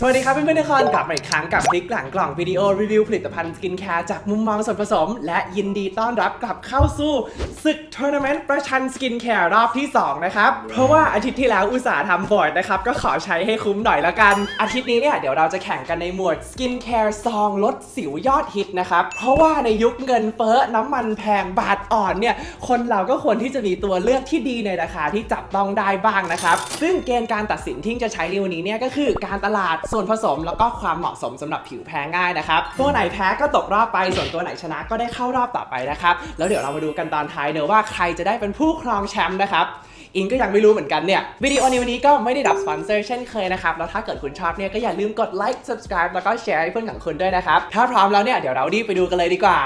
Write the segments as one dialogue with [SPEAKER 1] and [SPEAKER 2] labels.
[SPEAKER 1] สวัสดีครับเพื่อนๆทุกคนกลับมาอีกครั้งกับคลิกหลังกล่องวิดีโอรีวิวผลิตภัณฑ์สกินแคร์จากมุมมองส่วนผสมและยินดีต้อนรับกลับเข้าสู่ศึกทัวร์นาเมนต์ประชันสกินแคร์รอบที่2นะครับเพราะว่าอาทิตย์ที่แล้วอุตส่าห์ทำบอร์ดนะครับก็ขอใช้ให้คุ้มหน่อยละกันอาทิตย์นี้เนี่ยเดี๋ยวเราจะแข่งกันในหมวดสกินแคร์ซองลดสิวยอดฮิตนะครับเพราะว่าในยุคเงินเฟ้อน้ำมันแพงบาทอ่อนเนี่ยคนเราก็ควรที่จะมีตัวเลือกที่ดีในราคาที่จับต้องได้บ้างนะครับซึ่งเกณฑ์การตัดสินที่จะใช้ในวันนี้เนี่ยก็คือการตลาดส่วนผสมแล้วก็ความเหมาะสมสำหรับผิวแพ้ง่ายนะครับตัวไหนแพ้ก็ตกรอบไปส่วนตัวไหนชนะก็ได้เข้ารอบต่อไปนะครับแล้วเดี๋ยวเรามาดูกันตอนท้ายเนอะว่าใครจะได้เป็นผู้ครองแชมป์นะครับอิงก็ยังไม่รู้เหมือนกันเนี่ยวิดีโอในวันนี้ก็ไม่ได้รับสปอนเซอร์เช่นเคยนะครับแล้วถ้าเกิดคุณชอบเนี่ยก็อย่าลืมกดไลค์ subscribe แล้วก็แชร์ให้เพื่อนของคุณด้วยนะครับถ้าพร้อมแล้วเนี่ยเดี๋ยวเรารีบไปดูกันเลยดีกว่า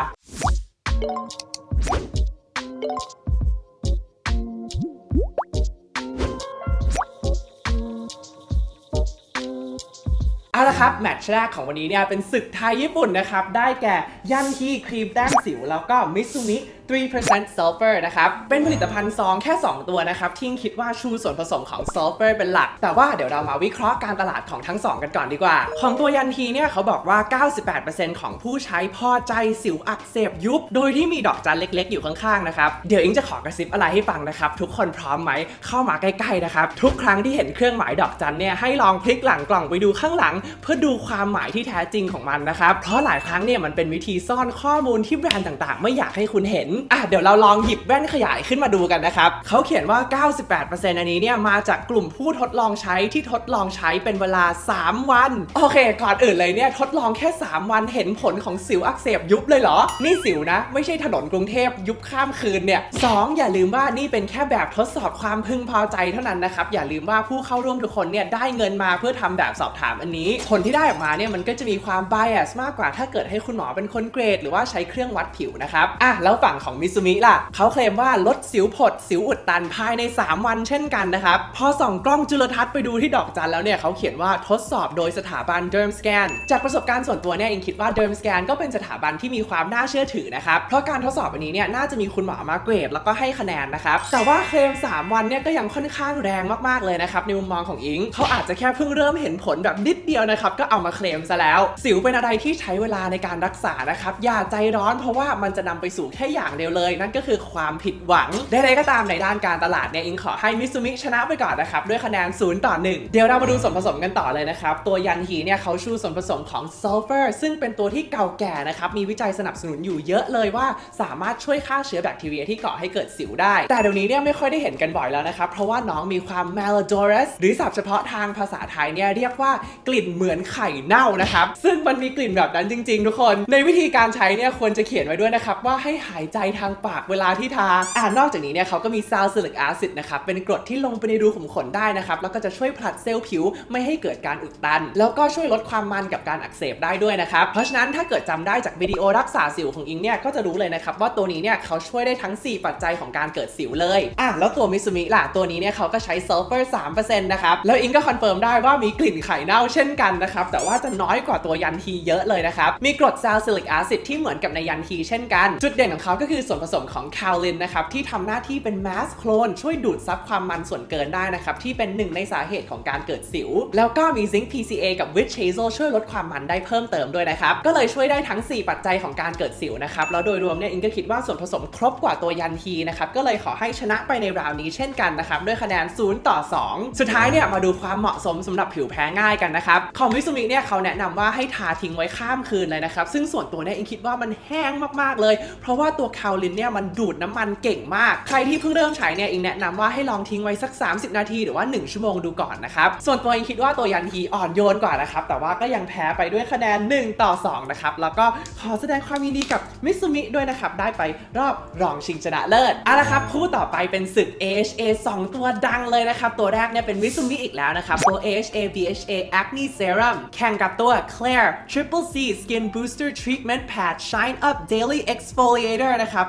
[SPEAKER 1] เอาละครับแมตช์แรกของวันนี้เนี่ยเป็นศึกไทยญี่ปุ่นนะครับได้แก่ยันฮีครีมแต้มสิวแล้วก็มิซูมิ 3% sulfur นะครับเป็นผลิตภัณฑ์ซองแค่2ตัวนะครับที่คิดว่าชูส่วนผสมของ sulfur เป็นหลักแต่ว่าเดี๋ยวเรามาวิเคราะห์การตลาดของทั้ง2กันก่อนดีกว่าของตัวยันฮีเนี่ยเขาบอกว่า 98% ของผู้ใช้พอใจสิวอักเสบยุบโดยที่มีดอกจันเล็กๆอยู่ข้างๆนะครับเดี๋ยวอิงจะขอกระซิบอะไรให้ฟังนะครับทุกคนพร้อมไหมเข้ามาใกล้ๆนะครับทุกครั้งที่เห็นเครื่องหมายดอกจันเนี่ยให้ลองพลิกหลังกล่องไปดูข้างหลังเพื่อดูความหมายที่แท้จริงของมันนะครับเพราะหลายครั้งเนี่ยมันเป็นวิธีซ่อนข้อมูลที่แบรนด์ต่างๆไม่อยากให้คุณเห็นเดี๋ยวเราลองหยิบแว่นขยายขึ้นมาดูกันนะครับเขาเขียนว่า 98% อันนี้เนี่ยมาจากกลุ่มผู้ทดลองใช้ที่ทดลองใช้เป็นเวลา3วันโอเคก่อนอื่นเลยเนี่ยทดลองแค่3วันเห็นผลของสิวอักเสบยุบเลยเหรอนี่สิวนะไม่ใช่ถนนกรุงเทพยุบข้ามคืนเนี่ย2อย่าลืมว่านี่เป็นแค่แบบทดสอบความพึงพอใจเท่านั้นนะครับอย่าลืมว่าผู้เข้าร่วมทุกคนเนี่ยได้เงินมาเพื่อทำแบบสอบถามอันนี้ผลที่ได้ออกมาเนี่ยมันก็จะมีความ bias มากกว่าถ้าเกิดให้คุณหมอเป็นคนเกรดหรือว่าใช้เครื่องวัดผิวนะครับแล้วฝั่งของมิซูมิล่ะเขาเคลมว่าลดสิวผดสิวอุดตันภายใน3วันเช่นกันนะครับพอส่องกล้องจุลทรรศน์ไปดูที่ดอกจันแล้วเนี่ยเขาเขียนว่าทดสอบโดยสถาบัน Dermscan จากประสบการณ์ส่วนตัวเนี่ยอิงคิดว่า Dermscan ก็เป็นสถาบันที่มีความน่าเชื่อถือนะครับเพราะการทดสอบอันนี้เนี่ยน่าจะมีคุณหมอมาเกรดแล้วก็ให้คะแนนนะครับแต่ว่าเคลม3วันเนี่ยก็ยังค่อนข้างแรงมากๆเลยนะครับในมุมมองของอิงเขาอาจจะแค่เพิ่งเริ่มเห็นผลแบบนิดเดียวนะครับก็เอามาเคลมซะแล้วสิวเป็นอะไรที่ใช้เวลาในการรักษานะครับอย่าใจร้อนเพราะว่ามันจะนำไปสู่แค่อย่างเดียวเลยนั่นก็คือความผิดหวังใดๆก็ตามในด้านการตลาดเนี่ยอิงขอให้มิซูมิชนะไปก่อนนะครับด้วยคะแนน0-1เดี๋ยวเรามาดูส่วนผสมกันต่อเลยนะครับตัวยันฮีเนี่ยเขาชูส่วนผสมของซัลเฟอร์ซึ่งเป็นตัวที่เก่าแก่นะครับมีวิจัยสนับสนุนอยู่เยอะเลยว่าสามารถช่วยฆ่าเชื้อแบคทีเรียที่ก่อให้เกิดสิวได้แต่เดี๋ยวนี้เนี่ยไม่ค่อยได้เห็นกันบ่อยแล้วนะครับเพราะว่าน้องมีความ malodorous หรือศัพท์เฉพาะทางภาษาไทยเนี่ยเรียกว่ากลิ่นเหมือนไข่เน่านะครับซึ่งมันมีกลิ่นแบบนั้นจริงๆทุกคนในวิธีการใช้เนี่ยควรจะเขียนไว้ด้วยนะครับว่าให้หายใจทางปากเวลาที่ทานอกจากนี้เนี่ยเขาก็มีซาลิซิลิกแอซิดนะครับเป็นกรดที่ลงไปในรูขุมขนได้นะครับแล้วก็จะช่วยผลัดเซลล์ผิวไม่ให้เกิดการอุดตันแล้วก็ช่วยลดความมันกับการอักเสบได้ด้วยนะครับเพราะฉะนั้นถ้าเกิดจำได้จากวิดีโอรักษาสิวของอิงเนี่ยก็จะรู้เลยนะครับว่าตัวนี้เนี่ยเขาช่วยได้ทั้ง4ปัจจัยของการเกิดสิวเลยแล้วตัวมิซูมิล่ะตัวนี้เนี่ยเขาก็ใช้ซัลเฟอร์ 3% นะครับแล้วอิงก็คอนเฟิร์มได้ว่ามีกลิ่นไข่เน่าเช่นกันนะครับแต่ว่าจะน้อยกว่าตัวยันฮีเยอะเลยนะครับมีกรดซาลิซิลิกแอซิดที่เหมือนกับในยันฮีเช่นกันจุดเด่นของเขาก็คือส่วนผสมของคาลินนะครับที่ทำหน้าที่เป็นแมสโคลนช่วยดูดซับความมันส่วนเกินได้นะครับที่เป็นหนึ่งในสาเหตุของการเกิดสิวแล้วก็มีซิงค์ PCA กับ Witch Hazel ช่วยลดความมันได้เพิ่มเติมด้วยนะครับก็เลยช่วยได้ทั้ง4ปัจจัยของการเกิดสิวนะครับแล้วโดยรวมเนี่ยอิงก็คิดว่าส่วนผสมครบกว่าตัวยันฮีนะครับก็เลยขอให้ชนะไปในราวนี้เช่นกันนะครับด้วยคะแนน0-2สุดท้ายเนี่ยมาดูความเหมาะสมสำหรับผิวแพ้ง่ายกันนะครับของมิซูมิเนี่ยเขาแนะนำว่าให้ทาทิ้งไว้ข้ามคืนเลยนะครับซึ่งส่วนตัวเนี่ยอิงคิดว่ามันแห้งมากๆเลยเพราะว่าตัวคาลินเนี่ยมันดูดน้ำมันเก่งมากใครที่เพิ่งเริ่มใช้เนี่ยอิงแนะนำว่าให้ลองทิ้งไว้สัก30นาทีหรือว่า1ชั่วโมงดูก่อนนะครับส่วนตัวอิงคิดว่าตัวยันฮีอ่อนโยนกว่านะครับแต่ว่าก็ยังแพ้ไปด้วยคะแนน1-2นะครับแล้วก็ขอแสดงความยินดีกับมิซูมิด้วยนะครับได้ไปรอบรองชิงชนะเลิศละครับคู่ต่อไปเป็นศึก AHA 2ตัวดังเลยนะครับตัวแรกเนี่ยเป็นมิซูมิอีกแล้วนะครับตัว AHA BHA Acne Serum แข่งกับตัว Claire Triple C Skin Booster Treatment Patch Shine Up Daily Exfoliator นะครับ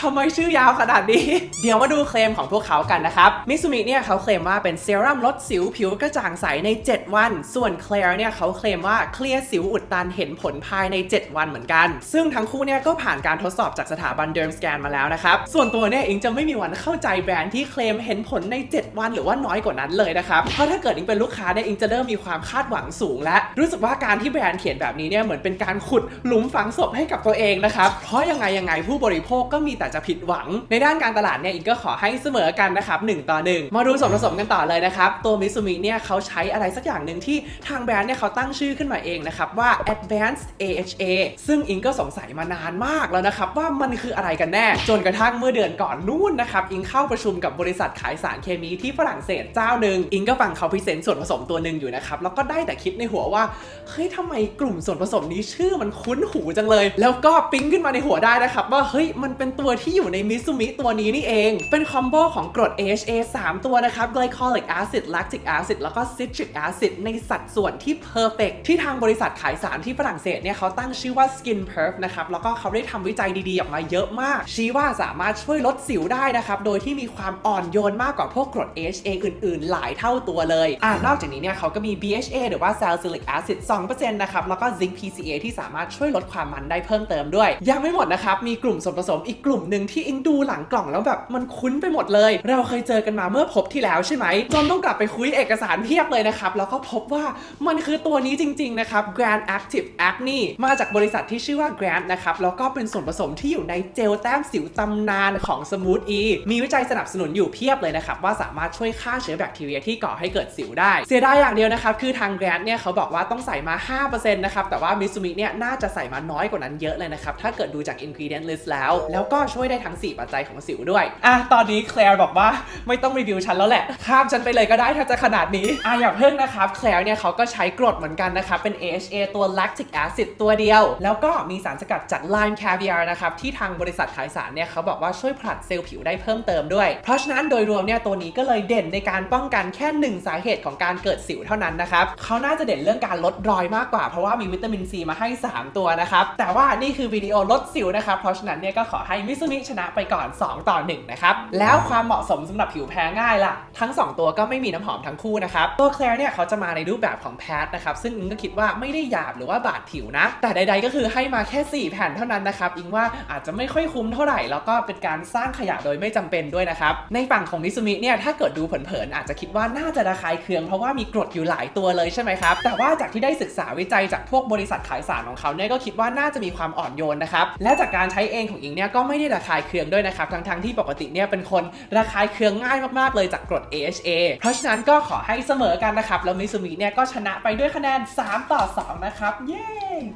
[SPEAKER 1] ท ทำไมชื่อยาวขนาดนี้ เดี๋ยวมาดูเคลมของพวกเขากันนะครับมิซูมิเนี่ยเขาเคลมว่าเป็นเซรั่มลดสิวผิวกระจ่างใสใน7วันส่วนแคลร์เนี่ยเขาเคลมว่าเคลียร์สิวอุดตันเห็นผลภายใน7วันเหมือนกันซึ่งทั้งคู่เนี่ยก็ผ่านการทดสอบจากสถาบันเดิร์มสแกนมาแล้วนะครับส่วนตัวเนี่ยอิงจะไม่มีวันเข้าใจแบรนด์ที่เคลมเห็นผลใน7วันหรือว่าน้อยกว่านั้นเลยนะครับเพราะถ้าเกิดอิงเป็นลูกค้าเนี่ยอิงจะเริ่มมีความคาดหวังสูงและรู้สึกว่าการที่แบรนด์เขียนแบบนี้เนี่ยเหมือนเป็นการขุดหลุมฝังศพให้กับตัวเองนะครับเพราะยังไงผู้บริโภคก็มีแต่จะผิดหวังในด้านการตลาดเนี่ยอิงก็ขอให้เสมอกันนะครับ1:1มาดูส่วนผสมกันต่อเลยนะครับตัวมิซูมิเนี่ยเขาใช้อะไรสักอย่างหนึ่งที่ทางแบรนด์เนี่ยเขาตั้งชื่อขึ้นมาเองนะครับว่า Advanced AHA ซึ่งอิงก็สงสัยมานานมากแล้วนะครับว่ามันคืออะไรกันแน่จนกระทั่งเมื่อเดือนก่อนนู่นนะครับอิงเข้าประชุมกับบริษัทขายสารเคมีที่ฝรั่งเศสเจ้าหนึ่งอิงก็ฟังเขาพรีเซนต์ส่วนผสมตัวหนึ่งอยู่นะครับแล้วก็ได้แต่คิดในหัวว่าเฮ้ยทำไมกลุ่มส่วนผสมนี้ชื่อมันคุ้นหูจังเลยแล้วก็ปิ๊งขึ้นมาในหัวได้นะครับว่าเฮ้ยมันเป็นตัวที่อยู่ในมิซูมิตัวนี้นี่เองเป็นคอมโบของกรด AHA 3 ตัวนะครับ Glycolic Acid Lactic Acid แล้วก็ Citric Acid ในสัดส่วนที่ perfect ที่ทางบริษัทขายสารที่ฝรั่งเศสเนี่ยเขาตั้งชื่อว่า Skin Perf นะครับแล้วก็เขาได้ทำวิจัยดีๆออกมาเยอะมากชี้ว่าสามารถช่วยลดสิวได้นะครับโดยที่มีความอ่อนโยนมากกว่าพวกกรด AHA อื่นๆหลายเท่าตัวเลยนอกจากนี้เนี่ยเขาก็มี BHA หรือว่า Salicylic Acid 2% นะครับแล้วก็ Zinc PCA ที่สามารถช่วยลดความมันได้เพิ่มเติมด้วยยังไม่หมดนะครับมีกลุ่มส่วนผสมอีกกลุ่มหนึ่งที่อิงดูหลังกล่องแล้วแบบมันคุ้นไปหมดเลยเราเคยเจอกันมาเมื่อพบที่แล้วใช่ไหมจนต้องกลับไปคุยเอกสารเพียบเลยนะครับแล้วก็พบว่ามันคือตัวนี้จริงๆนะครับ Grand Active Acne มาจากบริษัทที่ชื่อว่า Grand นะครับแล้วก็เป็นส่วนผสมที่อยู่ในเจลแต้มสิวตำนานของ Smooth E มีวิจัยสนับสนุนอยู่เพียบเลยนะครับว่าสามารถช่วยฆ่าเชื้อแบคทีเรียที่ก่อให้เกิดสิวได้เสียดายอย่างเดียวนะครับคือทาง Grand เนี่ยเขาบอกว่าต้องใส่มา 5% นะครับแต่ว่ามิซูมิเนี่ยน่าจะใส่มาน้อยกว่านั้นเยอะเลยนะครับถ้าเกิดดูจาก ingredient list แล้วก็ช่วยได้ทั้ง4ปัจจัยของสิวด้วยตอนนี้แคลร์บอกว่าไม่ต้องรีวิวฉันแล้วแหละข้ามฉันไปเลยก็ได้ถ้าจะขนาดนี้อย่าเพิ่งนะครับแคลร์เนี่ยเขาก็ใช้กรดเหมือนกันนะครับเป็น AHA ตัว lactic acid ตัวเดียวแล้วก็มีสารสกัดจาก lime caviar นะครับที่ทางบริษัทขายสารเนี่ยเขาบอกว่าช่วยผลัดเซลล์ผิวได้เพิ่มเติมด้วยเพราะฉะนั้นโดยรวมเนี่ยตัวนี้ก็เลยเด่นในการป้องกันแค่1สาเหตุของการเกิดสิวเท่านั้นนะครับเขาน่าจะเด่นเรื่องการลดรอยมากกว่าเพราะว่ามีวิตามินซีมาให้3ตัวนะครับแต่ว่านี่คือวิดีโอลดสิวนะครับเพราะฉะนั้นเนี่ยก็ขอให้มิซูมิชนะไปก่อน2-1นะครับแล้วความเหมาะสมสำหรับผิวแพ้ง่ายล่ะทั้ง2ตัวก็ไม่มีน้ำหอมทั้งคู่นะครับตัวแคลร์เนี่ยเขาจะมาในรูปแบบของแพทนะครับซึ่งอิงก็คิดว่าไม่ได้หยาบหรือว่าบาดผิวนะแต่ใดๆก็คือให้มาแค่4แผ่นเท่านั้นนะครับอิงว่าอาจจะไม่ค่อยคุ้มเท่าไหร่แล้วก็เป็นการสร้างขยะโดยไม่จำเป็นด้วยนะครับในฝั่งของมิซูมิเนี่ยถ้าเกิดดูเผินๆอาจจะคิดว่าน่าจะระคายเคืองเพราะว่ามีกรดอยู่หลายตัวเลยใช่ไหมครับแต่ว่าจากที่ได้ศึกษาวิจัยจากพวกบริษัทขายสารของเขาเนี่ยก็คิดว่าน่าจะมีความอ่อนโยนนะครับและจากการใช้เองของอิงเนี่ยก็ไม่ได้ระคายเคืองด้วยนะครับทั้งที่ปกติเนี่ยเป็นคนระคายเคืองง่ายมากๆเลยจากกรด AHA เพราะฉะนั้นก็ขอให้เสมอกันนะครับแล้วมิซูมิเนี่ยก็ชนะไปด้วยคะแนน3-2นะครับเย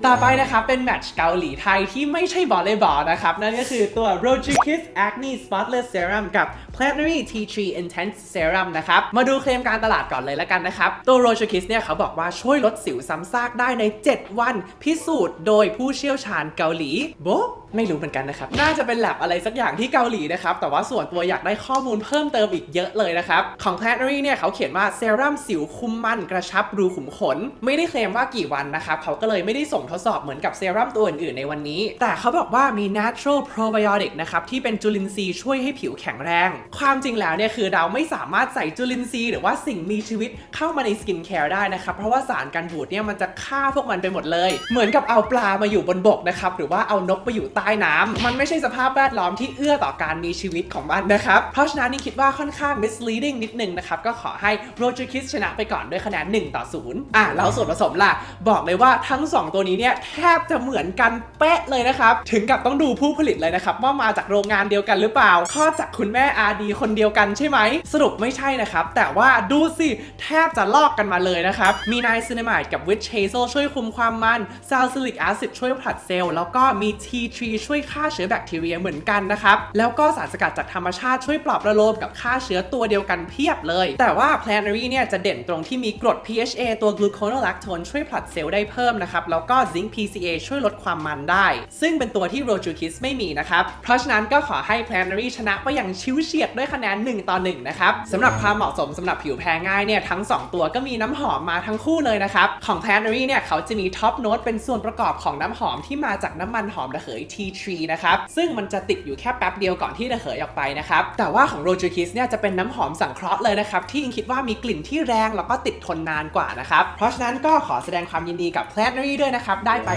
[SPEAKER 1] ้ต่อไปนะครับเป็นแมตช์เกาหลีไทยที่ไม่ใช่วอลเลย์บอลนะครับนั่นก็คือตัว Rojukiss Acne Spotless Serum กับ Plenary Tea Tree Intense Serum นะครับมาดูเคลมการตลาดก่อนเลยแล้วกันนะครับตัว Rojukiss เนี่ยเขาบอกว่าช่วยลดสิวซ้ำซากได้ใน7วันพิสูจน์โดยผู้เชี่ยวชาญเกาหลีโบไม่รู้เหมือนกันนะครับน่าจะเป็นแลบอะไรสักอย่างที่เกาหลีนะครับแต่ว่าส่วนตัวอยากได้ข้อมูลเพิ่มเติมอีกเยอะเลยนะครับของ Plenary เนี่ยเขาเขียนว่าเซรั่มสิวคุมมันกระชับรูขุมขนไม่ได้เคลมว่ากี่วันนะครับเขาก็เลยไม่ได้ส่งทดสอบเหมือนกับเซรั่มตัวอื่นๆในวันนี้แต่เขาบอกว่ามี natural probiotic นะครับที่เป็นจุลินทรีย์ช่วยให้ผิวแข็งแรงความจริงแล้วเนี่ยคือเราไม่สามารถใส่จุลินทรีย์หรือว่าสิ่งมีชีวิตเข้ามาในสกินแคร์ได้นะครับเพราะว่าสารกันบูดเนี่ยมันจะฆ่าพวกมันไปหมดเลยเหมือนกับเอาปลามาอยู่บนบกนะครับหรือว่าเอานกไปอยู่ใต้น้ำมันไม่ใช่สภาพแวดล้อมที่เอื้อต่อการมีชีวิตของมันนะครับเพราะฉะนั้นนี่คิดว่าค่อนข้าง misleading นิดนึงนะครับก็ขอให้ Rojukiss ชนะไปก่อนด้วยคะแนน1-0แล้วส่วนผสมล่ะบอกเลยว่าทั้ง2ตัวนี้เนี่ยแทบจะเหมือนกันเป๊ะเลยนะครับถึงกับต้องดูผู้ผลิตเลยนะครับว่ามาจากโรงงานเดียวกันหรือเปล่าคลอดจากคุณแม่อาดีคนเดียวกันใช่ไหมสรุปไม่ใช่นะครับแต่ว่าดูสิแทบจะลอกกันมาเลยนะครับมี Niacinamide กับ Witch Hazel ช่วยคุมความมัน Salicylic Acid ช่วยผลัดเซลล์แล้วก็มี Tea Tree ช่วยฆ่าเชื้อแบคทีเรียเหมือนกันนะครับแล้วก็สารสกัดจากธรรมชาติช่วยปลอบประโลมกับฆ่าเชื้อตัวเดียวกันเพียบเลยแต่ว่า Plenary เนี่ยจะเด่นตรงที่มีกรด PHA ตัว gluconolactone ช่วยผลัดเซลล์ได้เพิ่มนะครับแล้วก็ Zinc PCA ช่วยลดความมันได้ซึ่งเป็นตัวที่ Rojukiss ไม่มีนะครับเพราะฉะนั้นก็ขอให้ Plenary ชนะไปอย่างชิวเฉียดด้วยคะแนน1-1นะครับสำหรับความเหมาะสมสำหรับผิวแพ้ง่ายเนี่ยทั้ง2ตัวก็มีน้ำหอมมาทั้งคู่เลยนะครับของ Plenary เนี่ยเขาจะมีท็อปโน้ตเป็นส่วนประกอบของน้ำหอมที่มาจากน้ำมันหอมระเหย Tea Tree นะครับซึ่งมันจะ จะติดอยู่แค่แป๊บเดียวก่อนที่จะเหยออกไปนะครับแต่ว่าของ Roger Kiss เนี่ยจะเป็นน้ำหอมสังเคราะห์เลยนะครับที่อิงคิดว่ามีกลิ่นที่แรงแล้วก็ติดทนนานกว่านะครับเพราะฉะนั้นก็ขอแสดงความยินดีกับ Plenary ด้วยนะครับได้ไป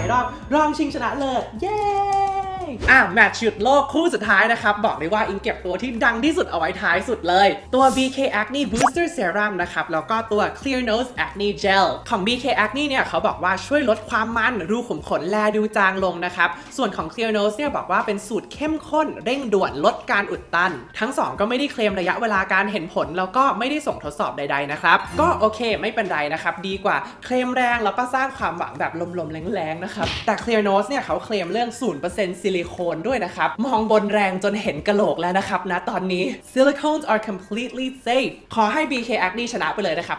[SPEAKER 1] รองชิงชนะเลิศเย้แมตช์หยุดโลกคู่สุดท้ายนะครับบอกเลยว่าอิงเก็บตัวที่ดังที่สุดเอาไว้ท้ายสุดเลยตัว BK Acne Booster Serum นะครับแล้วก็ตัว Clear Nose Acne Gel ของ BK Acne เนี่ยเขาบอกว่าช่วยลดความมันรูขุมขนแลดูจางลงนะครับส่วนของ Clear Nose เนี่ยบอกว่าเป็นสูตรเข้มข้นเร่งด่วนลดการอุดตันทั้ง2ก็ไม่ได้เคลมระยะเวลาการเห็นผลแล้วก็ไม่ได้ส่งทดสอบใดๆนะครับก็โอเคไม่เป็นไรนะครับดีกว่าเคลมแรงแล้วก็สร้างความหวังแบบลมๆแรงๆนะครับแต่ Clear Nose เนี่ยเขาเคลมเรื่อง 0% ซิลิโคนด้วยนะครับมองบนแรงจนเห็นกะโหลกแล้วนะครับนะตอนนี้ Silicones are completely safe ขอให้ BK Acne ชนะไปเลยนะครับ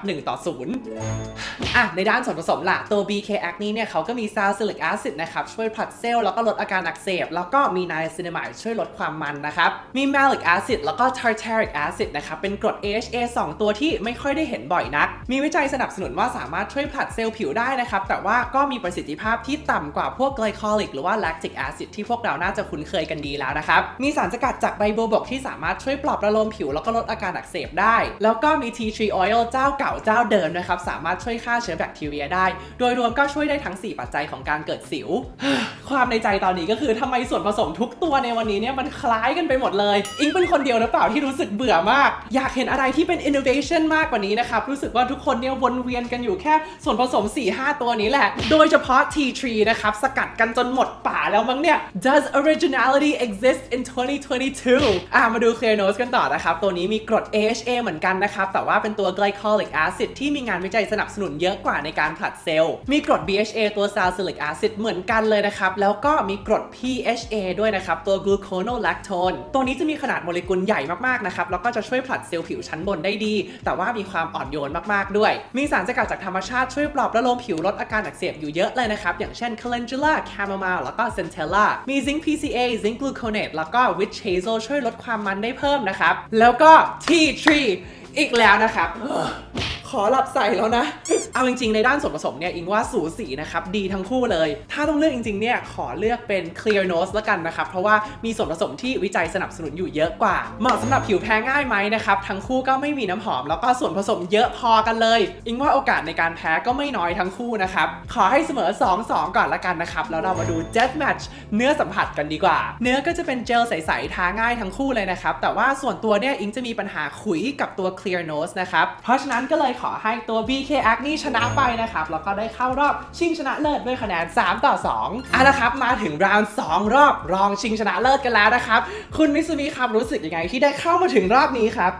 [SPEAKER 1] 1-0ในด้านส่วนผสมล่ะตัว BK Acne เนี่ยเขาก็มี Salicylic Acid นะครับช่วยผลัดเซลล์แล้วก็ลดอาการอักเสบแล้วก็มี Niacinamide ช่วยลดความมันนะครับมี Malic Acid แล้วก็ Tartaric Acid นะครับเป็นกรด AHA 2 ตัวที่ไม่ค่อยได้เห็นบ่อยนักมีวิจัยสนับสนุนว่าสามารถช่วยผลัดเซลล์ผิวได้นะครับแต่ว่าก็มีประสิทธิภาพที่ต่ำกว่าพวก Glycolic หรือว่า Lactic Acid ที่พวกเราน่าจะคุ้นเคยกันดีแล้วนะครับมีสารสกัดจากใบบัวบกที่สามารถช่วยปลอบประโลมผิวแล้วก็ลดอาการอักเสบได้แล้วก็มี Tea Tree Oil เจ้าเก่าเจ้าเดิมนะครับสามารถช่วยฆ่าเชื้อแบคทีเรียได้โดยรวมก็ช่วยได้ทั้ง4ปัจจัยของการเกิดสิว ความในใจตอนนี้ก็คือทำไมส่วนผสมทุกตัวในวันนี้เนี่ยมันคล้ายกันไปหมดเลยอิงเป็นคนเดียวหรือเปล่าที่รู้สึกเบื่อมากอยากเห็นอะไรที่เป็น innovation มากกว่านี้นะครับรู้สึกว่าทุกคนเนี่ยวนเวียนกันอยู่แค่ส่วนผสม 4-5 ตัวนี้แหละโดยเฉพาะ Tea Tree นะครับสกัดกันจนหมดป่าแล้วมั้งเนี่ย Does originality exist in 2022 มาดู Clear Nose กันต่อนะครับตัวนี้มีกรด AHA เหมือนกันนะครับแต่ว่าเป็นตัว Glycolic Acid ที่มีงานวิจัยสนับสนุนเยอะกว่าในการผลัดเซลล์มีกรด BHA ตัว Salicylic Acid เหมือนกันเลยนะครับแล้วก็มีกรด PHA ด้วยนะครับตัว Gluconolactone ตัวนี้จะมีขนาดโมเลกุลใหญ่มากๆนะครับแล้วก็จะช่วยผลัดเซลล์ผิวชั้นบนได้ดีแต่ว่ามีความอ่อนโยนมากๆด้วยมีสารสกัดจากธรรมชาติช่วยปลอบประโลมผิวลดอาการอักเสบอยู่เยอะเลยนะครับอย่างเช่น Calendula Chamomile แล้วก็ Centella มี Zinc PCA Zinc Gluconate แล้วก็ Witch Hazel ช่วยลดความมันได้เพิ่มนะครับแล้วก็ Tea Tree อีกแล้วนะครับขอหลับใส่แล้วนะเอาจริงๆในด้านส่วนผสมเนี่ยอิงว่าสูสีนะครับดีทั้งคู่เลยถ้าต้องเลือกจริงๆเนี่ยขอเลือกเป็น Clear Nose ละกันนะครับเพราะว่ามีส่วนผสมที่วิจัยสนับสนุนอยู่เยอะกว่าเหมาะสำหรับผิวแพ้ง่ายไหมนะครับทั้งคู่ก็ไม่มีน้ำหอมแล้วก็ส่วนผสมเยอะพอกันเลยอิงว่าโอกาสในการแพ้ก็ไม่น้อยทั้งคู่นะครับขอให้เสมอ 2-2 ก่อนละกันนะครับแล้วเรามาดู Death Match เนื้อสัมผัสกันดีกว่าเนื้อก็จะเป็นเจลใสๆทาง่ายทั้งคู่เลยนะครับแต่ว่าส่วนตัวเนี่ยอิงจะมีปัญหาขุยกับตัว Clear Nose นะครับเพราะฉะนั้นก็เลยขอให้ตัว BK Acne ชนะไปนะครับแล้วก็ได้เข้ารอบชิงชนะเลิศด้วยคะแนน3-2ละครับมาถึงราวน์2รอบรองชิงชนะเลิศกันแล้วนะครับคุณมิซุมิครับรู้สึกยังไงที่ได้เข้ามาถึงรอบนี้ครับ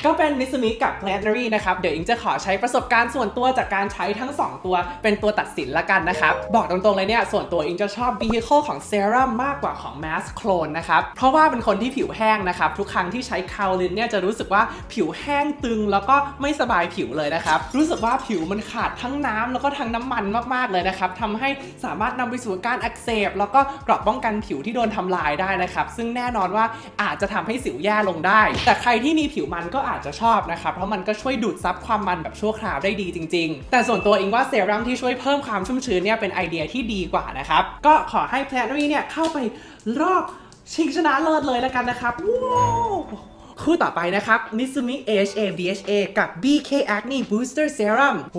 [SPEAKER 1] ก็เป็นมิซุมิกับ Plenary นะครับเดี๋ยวอิงจะขอใช้ประสบการณ์ส่วนตัวจากการใช้ทั้ง2ตัวเป็นตัวตัดสินละกันนะครับบอกตรงๆเลยเนี่ยส่วนตัวอิงจะชอบ Vehicle ของ Serum มากกว่าของ Mask Clone นะครับเพราะว่าเป็นคนที่ผิวแห้งนะครับทุกครั้งที่ใช้ Kaolin เนี่ยจะรู้สึกว่าผิวแห้งตึงแล้วก็ไม่สบายผิวเลยนะครับรู้สึกว่าผิวมันขาดทั้งน้ำแล้วก็ทั้งน้ำมันมากๆเลยนะครับทำให้สามารถนำไปสู่การอักเสบแล้วก็เกราะป้องกันผิวที่โดนทำลายได้นะครับซึ่งแน่นอนว่าอาจจะทำให้สิวแย่ลงได้แต่ใครที่มีผิวมันก็อาจจะชอบนะครับเพราะมันก็ช่วยดูดซับความมันแบบชั่วคราวได้ดีจริงๆแต่ส่วนตัวอิงว่าเซรั่มที่ช่วยเพิ่มความชุ่มชื้นเนี่ยเป็นไอเดียที่ดีกว่านะครับก็ขอให้ Plenary เนี่ยเข้าไปรอบชิงชนะเลิศเลยแล้วกันนะครับว้าวคู่ต่อไปนะครับ Mitsumi AHA BHA กับ BK Acne Booster Serum โห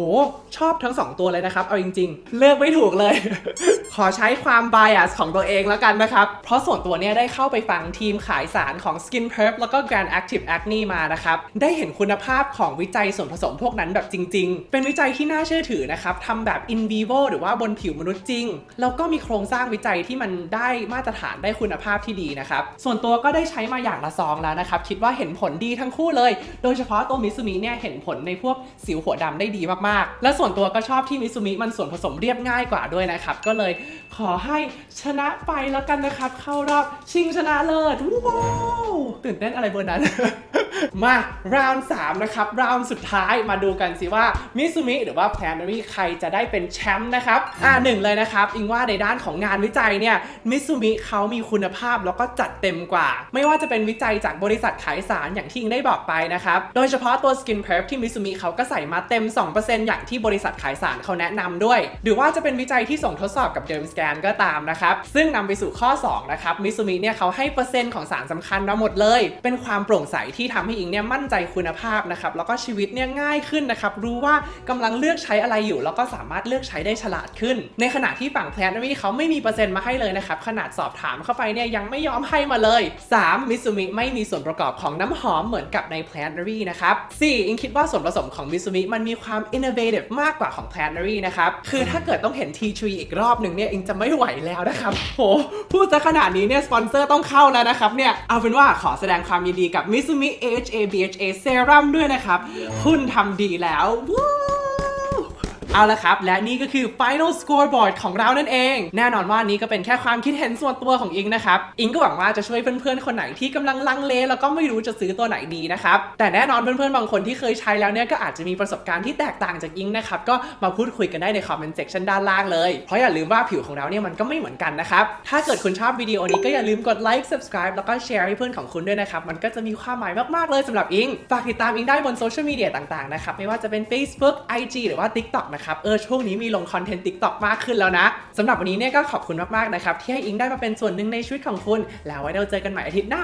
[SPEAKER 1] ชอบทั้ง2ตัวเลยนะครับเอาจริงๆเลือกไม่ถูกเลย ขอใช้ความ bias ของตัวเองแล้วกันนะครับเพราะส่วนตัวเนี่ยได้เข้าไปฟังทีมขายสารของ Skin Perp แล้วก็ Grand Active Acne มานะครับได้เห็นคุณภาพของวิจัยส่วนผสมพวกนั้นแบบจริงๆเป็นวิจัยที่น่าเชื่อถือนะครับทำแบบ in vivo หรือว่าบนผิวมนุษย์จริงแล้วก็มีโครงสร้างวิจัยที่มันได้มาตรฐานได้คุณภาพที่ดีนะครับส่วนตัวก็ได้ใช้มาอย่างละซองแล้วนะครับคิดว่าเห็นผลดีทั้งคู่เลยโดยเฉพาะตัวมิซุมิเนี่ยเห็นผลในพวกสิวหัวดำได้ดีมากๆและส่วนตัวก็ชอบที่มิซุมิมันส่วนผสมเรียบง่ายกว่าด้วยนะครับก็เลยขอให้ชนะไปแล้วกันนะครับเข้ารอบชิงชนะเลิศว้าวตื่นเต้นอะไรเบอร์นั้น มาราวน์3นะครับราวน์สุดท้ายมาดูกันสิว่ามิซูมิหรือว่าแพลนนารีใครจะได้เป็นแชมป์นะครับหนึ่งเลยนะครับอิงว่าในด้านของงานวิจัยเนี่ยมิซูมิเขามีคุณภาพแล้วก็จัดเต็มกว่าไม่ว่าจะเป็นวิจัยจากบริษัทขายสารอย่างที่อิงได้บอกไปนะครับโดยเฉพาะตัว Skin Prep ที่มิซูมิเขาก็ใส่มาเต็ม 2% อย่างที่บริษัทขายสารเขาแนะนำด้วยหรือว่าจะเป็นวิจัยที่ส่งทดสอบกับเดิมสแกนก็ตามนะครับซึ่งนำไปสู่ข้อ2นะครับมิซูมิเนี่ยเขาให้เปอร์เซ็นต์ของสารสำคัญมาหมดเลยเป็นความโปร่งใสที่ทำให้อิงเนี่ยมั่นใจคุณภาพนะครับแล้วก็ชีวิตเนี่ยง่ายขึ้นนะครับรู้ว่ากำลังเลือกใช้อะไรอยู่แล้วก็สามารถเลือกใช้ได้ฉลาดขึ้นในขณะที่ฝั่งแพลนนารีเขาไม่มีเปอร์เซ็นต์มาให้เลยนะครับขนาดสอบถามเข้าไปเนี่ยยังไม่ยอมให้มาเลย3มิซูมิไม่มีส่วนประกอบของน้ำหอมเหมือนกับในแพลนนารีนะครับ4อิงคิดว่าส่วนผสมของมิซูมิมันมีความ innovative มากกว่าของแพลนนารีนะครับคือถ้าเกิดต้องเห็น Tea Tree อีกรอบหนึ่งเนี่ยอิงจะไม่ไหวแล้วนะครับโหพูดซะขนาดนี้เนี่ยสปอนเซอร์ต้องเข้าแล้วนะครับเนี่ยเอาเป็นว่าขอแสดงความยินดีกับมิซูมิ AHA BHA Serum ด้วยนะครับคุณทำดีแล้วเอาละครับและนี่ก็คือ Final Scoreboard ของเรานั่นเองแน่นอนว่านี้ก็เป็นแค่ความคิดเห็นส่วนตัวของอิงนะครับอิงก็หวังว่าจะช่วยเพื่อนๆคนไหนที่กำลังลังเลแล้วก็ไม่รู้จะซื้อตัวไหนดีนะครับแต่แน่นอนเพื่อนๆบางคนที่เคยใช้แล้วเนี่ยก็อาจจะมีประสบการณ์ที่แตกต่างจากอิงนะครับก็มาพูดคุยกันได้ใน comment section ด้านล่างเลยเพราะอย่าลืมว่าผิวของเราเนี่ยมันก็ไม่เหมือนกันนะครับถ้าเกิดคุณชอบวิดีโอนี้ก็อย่าลืมกด like subscribe แล้วก็แชร์ให้เพื่อนของคุณด้วยนะครับมันก็จะมีความหมายมากๆเลยสำหรับอิงฝากติดตามอิงได้บนโซเชียลมีเดียต่างๆนะครับไม่ว่าจะเป็น Facebook IG หรือว่า TikTok นะครับช่วงนี้มีลงคอนเทนต์ TikTok มากขึ้นแล้วนะสำหรับวันนี้เนี่ยก็ขอบคุณมากๆนะครับที่ให้อิงได้มาเป็นส่วนหนึ่งในชีวิตของคุณแล้วไว้เราเจอกันใหม่อาทิตย์หน้า